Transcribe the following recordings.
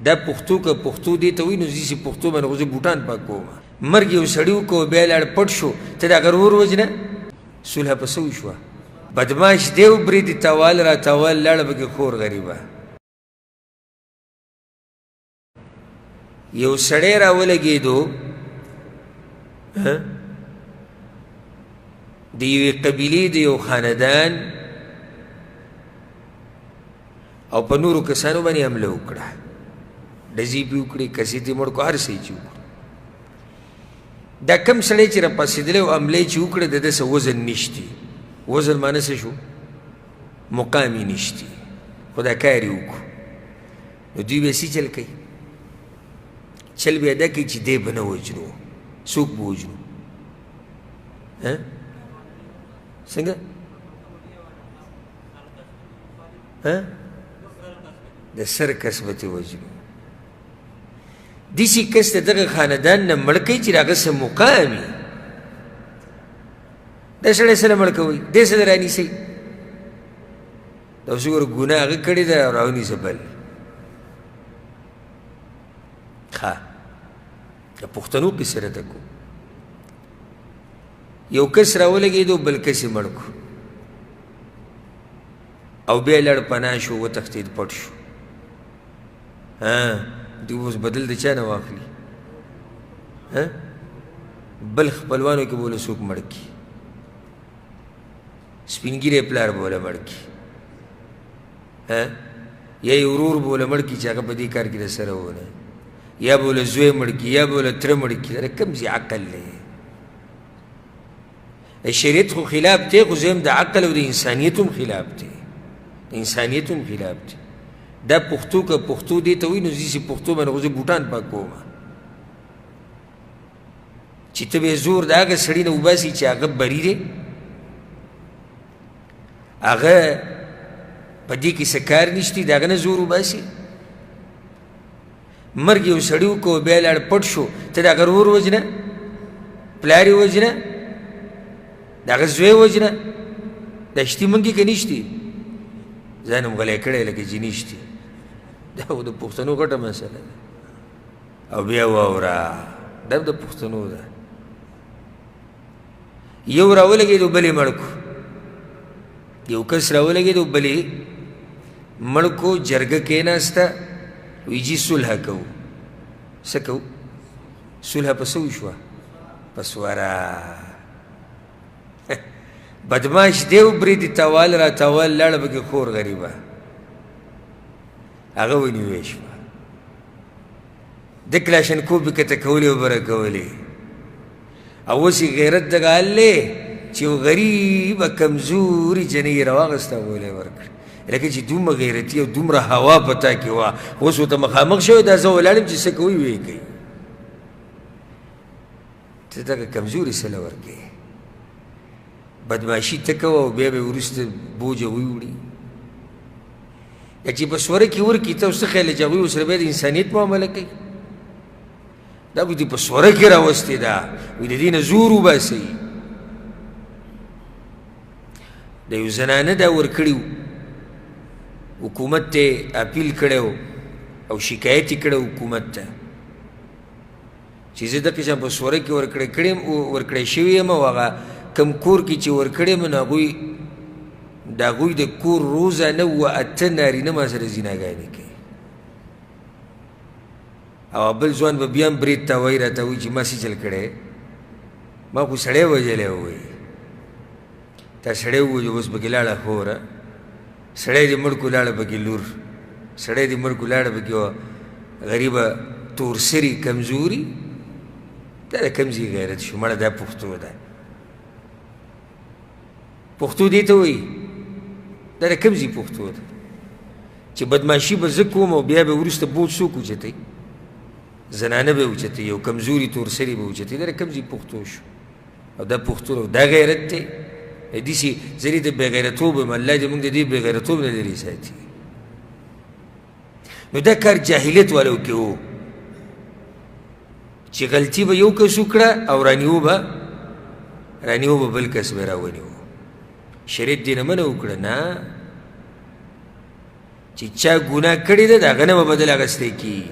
دا پښتو که پښتو دې ته وایي نو داسې پښتو باندې خو زه بوټان پاک کوم مرګ یو سړي وکړو بیا لاړ پټ شو ته د هغه ورور وژنه صلح په څه وشوه بدماش دی وبرېدې تاوال را تاوال لاړه پکې خور غریبه یو سړی راولګېدو د یوې قبیلې د یو خاندان او په نورو کسانو باندې حمله وکړه ډزې پې وکړې کسې ترې مړ کړو هر څه یې چې وکړو دا کم سړی چې راپاڅېدلی او حمله چې وکړه د ده څه وزن نشتی وزن معنی څه شو مقام یې نشتی خو دا کار یې وکړو نو دوی به یې چل کوي چل بیا دا کوي چې دی به نه وجنو څوک به وجنو څنګه د سر کس به ترې وجنو داسې کس د دغه خاندان نه مړ کوي چې د هغه څه مقام وي دا سړی سره مړ کوئ دې سره رانیسئ دا اوس ګوره ګناه هغه کړې ده او راونیسه بل ښه د پښتنو کیسې راته کو یو کس راولګېدو بل کس یې مړ کړو او بیا یې لړ پناه شو وتښتېد پټ شو دوی اوس بدل د چا نه واخلي بل خپلوانو کې بوله څوک مړ کړي سپین ږیری پلار بوله مړ کړي یا یې ورور بوله مړ کړي چې هغه په دې کار کې رسره ونه یا بوله زوی مړ کړي یا بوله تره مړ کړي دا کوم ځای عقل دی شریعت خو خلاف دی خو زم د عقل او د انسانیت هم خلاف دی د انسانیت هم خلاف دی دا پښتو که پښتو دې ته وایي نو داسې پښتو باندې خو زه بوټان پاک کوم چې ته به یې زور د هغه سړي نه وباسي چې هغه بري دی هغه په دې کې څه کار نشتی د هغه نه زور وباسي مرګ یو سړي وکړو بیا لاړ پټ شو ته د هغه ورور وژنه پلار یې وژنه د هغه زوی وژنه دا شتي منګي که نشتي ځان هم غلی کړی لکه چې نشتي دا خو د پښتنو غټه مسله ده او بیا واوره دا د پښتنو ده یو راولګېدو بل یې مړ کړو یو کس راولګېدو بل یې مړ کړو جرګه کېناسته وایي جي صلح کوو څه کوو صلح په څه وشوه په سوره بدماش دی وبرېدې تاوال را تاوال لاړه پکې خور غریبه هغه ونیوې شوه د کلاشنکوف یې کته کولې او بره کولې او اوس یې غیرت دغه حال دی چې یو غریبه کمزوري جنۍ یې راواغسته او ویلی ورکړه لکه چې دومره غیرتي او دومره هوا په تا کې وه اوس ورته مخامخ شوی دا زه ولاړم چې څه کوئ ویې کوي ته دغه کمزوري سله ورکوې بدماشي ته کوه او بیا به یې وروسته بوجه ویوړي یا چې په سوره کې ورکړي ته اوس څه خیال چې هغوی ورسره بیا د انسانیت معامله کوي دا خو دې په سوره کې راوستې ده وایي د دې نه زور وباسئ د یو زنانه دا ورکړي حکومت ته اپیل کړی او شکایت یې کړی حکومت ته چې زه دغه شان په سوره کې ورکړی شوی یم او هغه کم کور کې چې ورکړی یم نو هغوی د هغوی د کور روزه 9 و 8 نارینه ما سره زیناګانې کوي او بل ځوان به بیا هم برید ته وایي راته وایي چې ما څه چل کړی ما خو سړی وژلی وایي تا سړی ووژه اوس پکې لاړه خوره سړی دې مړ کړو لاړه پکې لور سړی دې مړ کړو لاړه پکې غریبه تورسري کمزوري دا د کوم ځای غیرت شو مړه دا پښتو ده پښتو دې ته وایي دا د کوم ځای پښتو ده چې بدماشي به زه کوم او بیا به وروسته بوج څوک اوچتوي زنانه به اوچتوي یو کمزوري تورسري به اوچتوي دا د کوم ځای پښتو شو او دا پښتو دا غیرت دی داسې ځینې د بېغیرتوب یم الله دې موږ د دې بېغیرتوب نه لرې ساتي نو دا کار جاهلیت والو کې و چې غلطي به یو کس وکړه او رانیو به بل کس به راونیو شریعت دې نه منع وکړه نه چې چا ګناه کړې ده د هغه نه به بدله اخیستی کېږي.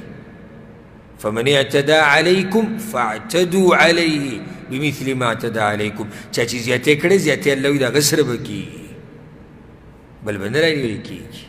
فمن اعتدى عليكم فاعتدوا عليه بمثل ما اعتدى عليكم. چا چې زیاتې کړې زیاتې الله وي د هغه سره به کېږي، بل به نه رانیول کېږي.